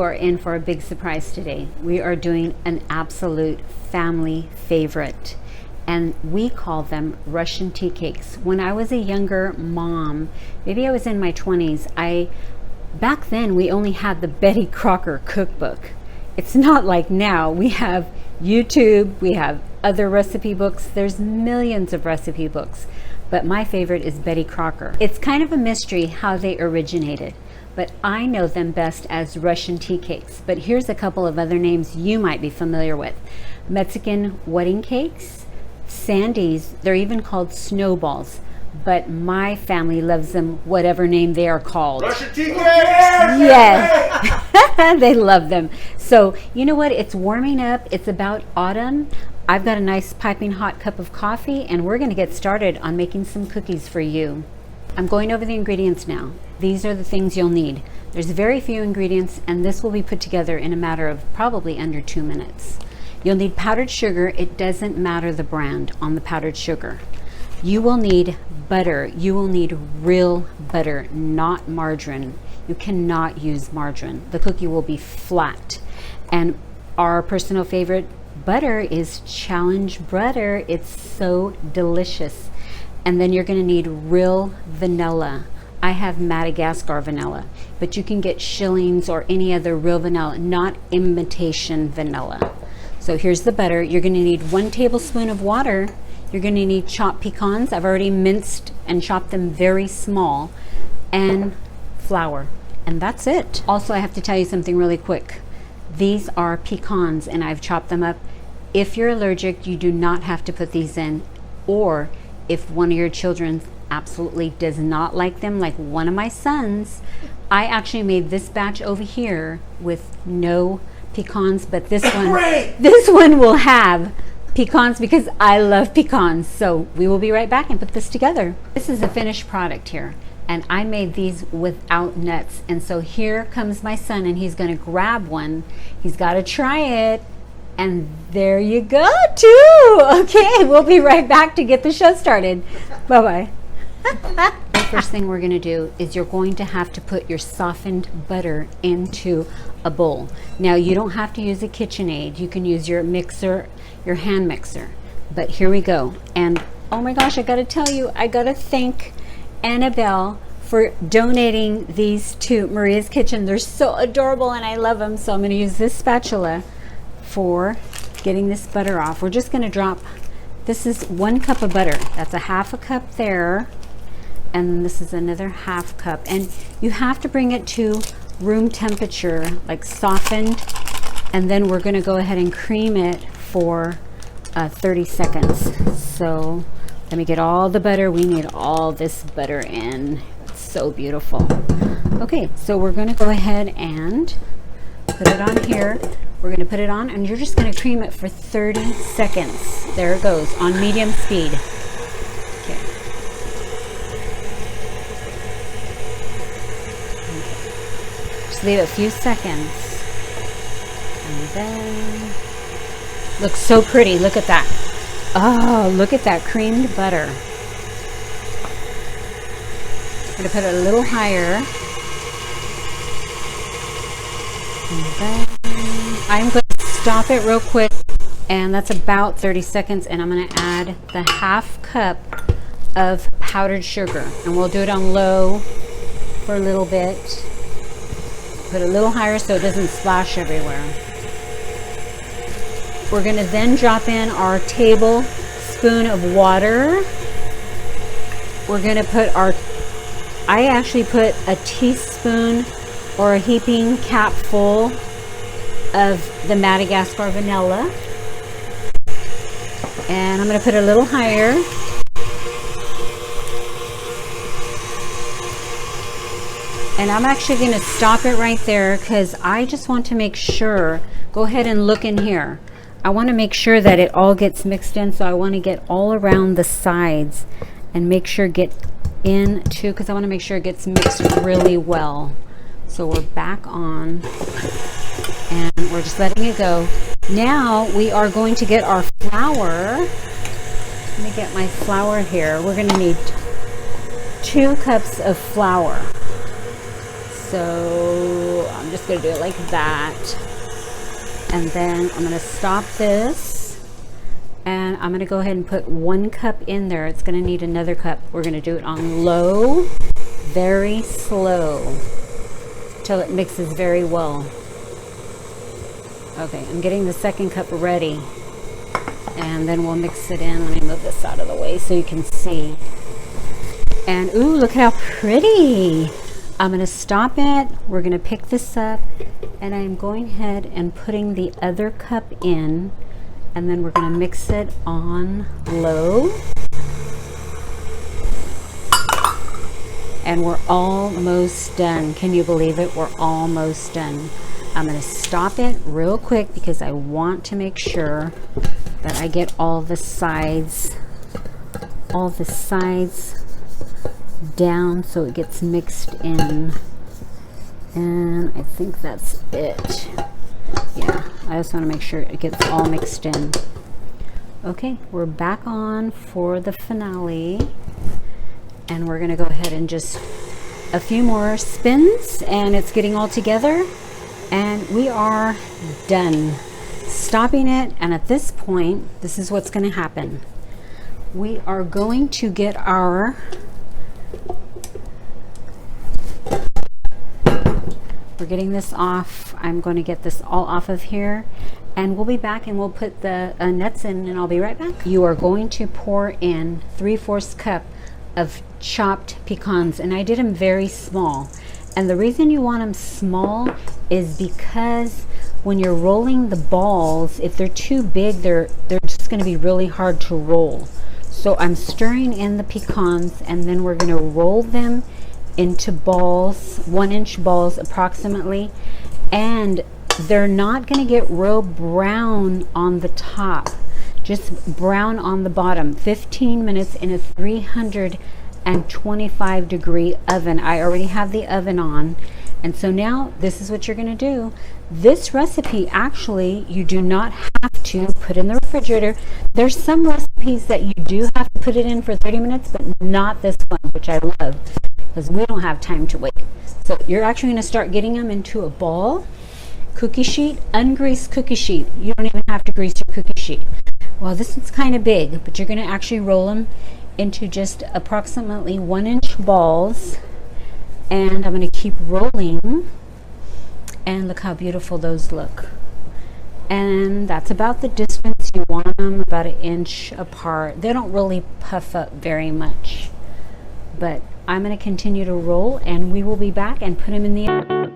are in for a big surprise today. We are doing an absolute family favorite, and we call them Russian tea cakes. When I was a younger mom, maybe I was in my 20s, back then we only had the Betty Crocker cookbook. It's not like now. We have YouTube, we have other recipe books. There's millions of recipe books, but my favorite is Betty Crocker. It's kind of a mystery how they originated, but I know them best as Russian tea cakes. But here's a couple of other names you might be familiar with. Mexican wedding cakes, Sandies, they're even called snowballs, but my family loves them whatever name they are called. Russian tea cakes! Yes! They love them. So, you know what? It's warming up. It's about autumn. I've got a nice piping hot cup of coffee, and we're going to get started on making some cookies for you. I'm going over the ingredients now. These are the things you'll need. There's very few ingredients, and this will be put together in a matter of probably under 2 minutes. You'll need powdered sugar. It doesn't matter the brand on the powdered sugar. You will need butter. You will need real butter, not margarine. You cannot use margarine. The cookie will be flat. And our personal favorite butter is Challenge butter. It's so delicious. And then you're going to need real vanilla. I have Madagascar vanilla, but you can get Schillings or any other real vanilla, not imitation vanilla. So here's the butter. You're going to need 1 tablespoon of water. You're going to need chopped pecans. I've already minced and chopped them very small, and flour. And that's it. Also, I have to tell you something really quick. These are pecans, and I've chopped them up. If you're allergic, you do not have to put these in. Or if one of your children absolutely does not like them, like one of my sons, I actually made this batch over here with no pecans, but this one will have pecans because I love pecans. So we will be right back and put this together. This is a finished product here, and I made these without nuts. And so here comes my son, and he's going to grab one. He's got to try it, and there you go too. Okay, we'll be right back to get the show started. Bye-bye. The first thing we're going to do is you're going to have to put your softened butter into a bowl. Now, you don't have to use a KitchenAid. You can use your mixer, your hand mixer. But here we go. And oh my gosh, I got to tell you, I got to thank Annabelle for donating these to Maria's Kitchen. They're so adorable and I love them. So I'm going to use this spatula for getting this butter off. We're just going to drop, this is 1 cup of butter. That's a half a cup there. And this is another half cup. And you have to bring it to room temperature, like softened. And then we're going to go ahead and cream it for 30 seconds. So let me get all the butter. We need all this butter in. It's so beautiful. Okay, so we're going to go ahead and put it on here. We're going to put it on, and you're just going to cream it for 30 seconds. There it goes, on medium speed. Okay. Just leave it a few seconds. And then, looks so pretty. Look at that. Oh, look at that creamed butter. I'm going to put it a little higher. And then I'm going to stop it real quick, and that's about 30 seconds, and I'm going to add the half cup of powdered sugar, and we'll do it on low for a little bit. Put it a little higher so it doesn't splash everywhere. We're going to then drop in our tablespoon of water. We're going to put I actually put a teaspoon or a heaping cap full of the Madagascar vanilla. And I'm going to put it a little higher. And I'm actually going to stop it right there because I just want to make sure, go ahead and look in here. I want to make sure that it all gets mixed in, so I want to get all around the sides and make sure get in too, because I want to make sure it gets mixed really well. So we're back on, and we're just letting it go. Now we are going to get our flour. Let me get my flour here. We're going to need 2 cups of flour. So I'm just gonna do it like that. And then I'm gonna stop this, and I'm gonna go ahead and put 1 cup in there. It's gonna need another cup. We're gonna do it on low, very slow, till it mixes very well. Okay, I'm getting the 2nd cup ready, and then we'll mix it in. Let me move this out of the way so you can see. And ooh, look how pretty. I'm gonna stop it. We're gonna pick this up, and I'm going ahead and putting the other cup in, and then we're gonna mix it on low. And we're almost done. Can you believe it? We're almost done. I'm gonna stop it real quick because I want to make sure that I get all the sides down so it gets mixed in. And I think that's it. Yeah, I just want to make sure it gets all mixed in. Okay, we're back on for the finale, and we're gonna go ahead and just a few more spins, and it's getting all together, and we are done. Stopping it, and at this point, this is what's gonna happen. We are going to get our we're getting this off. I'm going to get this all off of here, and we'll be back, and we'll put the nuts in, and I'll be right back. You are going to pour in 3/4 cup of chopped pecans, and I did them very small. And the reason you want them small is because when you're rolling the balls, if they're too big, they're just going to be really hard to roll. So I'm stirring in the pecans, and then we're going to roll them into balls, 1-inch balls approximately, and they're not going to get real brown on the top, just brown on the bottom. 15 minutes in a 325-degree oven. I already have the oven on, and so now this is what you're going to do. This recipe, actually, you do not have to put in the refrigerator. There's some recipes that you do have to put it in for 30 minutes, but not this one, which I love, because we don't have time to wait. So you're actually going to start getting them into a ball, cookie sheet, ungreased cookie sheet. You don't even have to grease your cookie sheet. Well, this one's kind of big, but you're going to actually roll them into just approximately 1-inch balls, and I'm going to keep rolling, and look how beautiful those look. And that's about the distance you want them, about 1 inch apart. They don't really puff up very much, but I'm going to continue to roll, and we will be back and put them in the oven.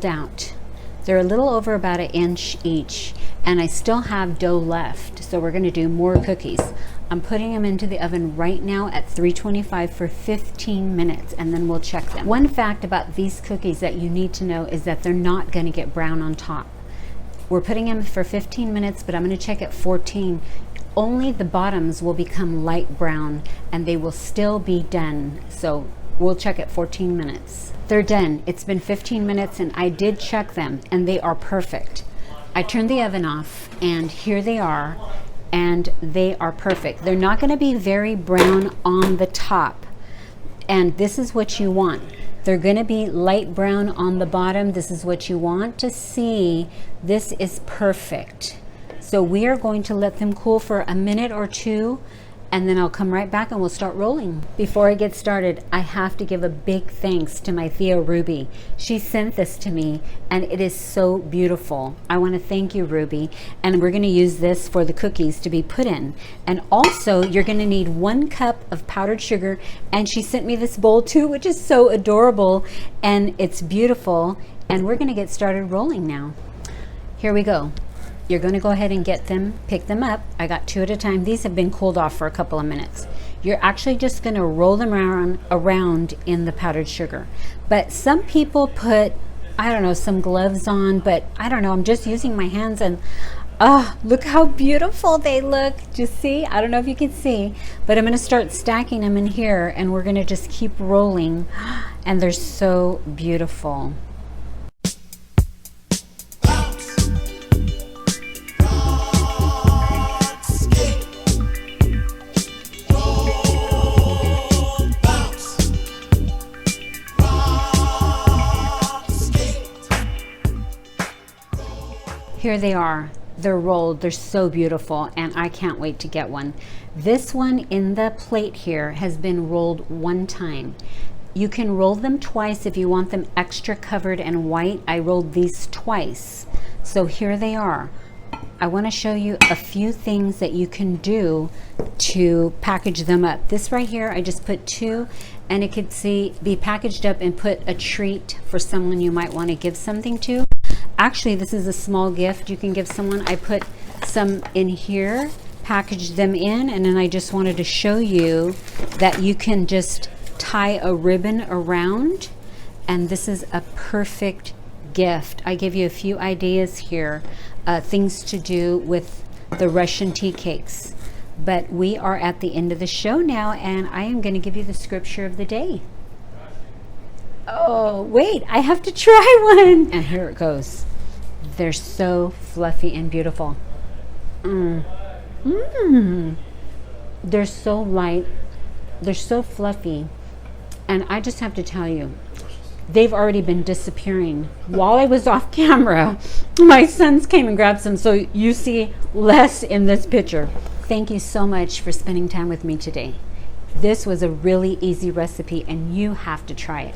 Out. They're a little over about 1 inch each, and I still have dough left, so we're going to do more cookies. I'm putting them into the oven right now at 325 for 15 minutes, and then we'll check them. One fact about these cookies that you need to know is that they're not going to get brown on top. We're putting them for 15 minutes, but I'm going to check at 14. Only the bottoms will become light brown, and they will still be done. So we'll check at 14 minutes. They're done. It's been 15 minutes, and I did check them, and they are perfect. I turned the oven off, and here they are, and they are perfect. They're not going to be very brown on the top, and this is what you want. They're going to be light brown on the bottom. This is what you want to see. This is perfect. So we are going to let them cool for a minute or two, and then I'll come right back and we'll start rolling. Before I get started, I have to give a big thanks to my Thea Ruby. She sent this to me, and it is so beautiful. I want to thank you, Ruby, and we're going to use this for the cookies to be put in. And also, you're going to need 1 cup of powdered sugar, and she sent me this bowl too, which is so adorable, and it's beautiful. And we're going to get started rolling now. Here we go. You're going to go ahead and get them, pick them up. I got 2 at a time. These have been cooled off for a couple of minutes. You're actually just going to roll them around in the powdered sugar. But some people put I don't know, some gloves on, but I don't know, I'm just using my hands, and look how beautiful they look. Just see? I don't know if you can see, but I'm going to start stacking them in here, and we're going to just keep rolling, and they're so beautiful. Here they are. They're rolled. They're so beautiful, and I can't wait to get one. This one in the plate here has been rolled one time. You can roll them twice if you want them extra covered and white. I rolled these twice. So here they are. I want to show you a few things that you can do to package them up. This right here, I just put 2, and it could be packaged up and put a treat for someone you might want to give something to. Actually, this is a small gift you can give someone. I put some in here, packaged them in, and then I just wanted to show you that you can just tie a ribbon around, and this is a perfect gift. I give you a few ideas here, things to do with the Russian tea cakes. But we are at the end of the show now, and I am going to give you the scripture of the day. Oh, wait, I have to try one. And here it goes. They're so fluffy and beautiful. They're so light. They're so fluffy. And I just have to tell you, they've already been disappearing. While I was off camera, my sons came and grabbed some, so you see less in this picture. Thank you so much for spending time with me today. This was a really easy recipe, and you have to try it.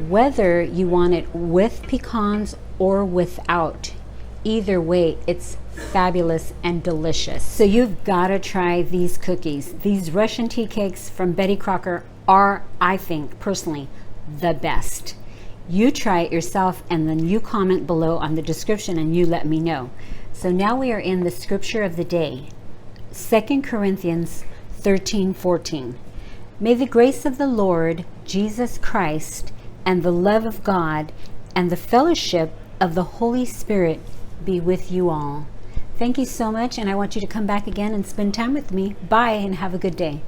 Whether you want it with pecans or without, either way, it's fabulous and delicious. So you've got to try these cookies. These Russian tea cakes from Betty Crocker are, I think, personally, the best. You try it yourself, and then you comment below on the description and you let me know. So now we are in the scripture of the day, 2 Corinthians 13:14. May the grace of the Lord Jesus Christ and the love of God and the fellowship of the Holy Spirit be with you all. Thank you so much, and I want you to come back again and spend time with me. Bye, and have a good day.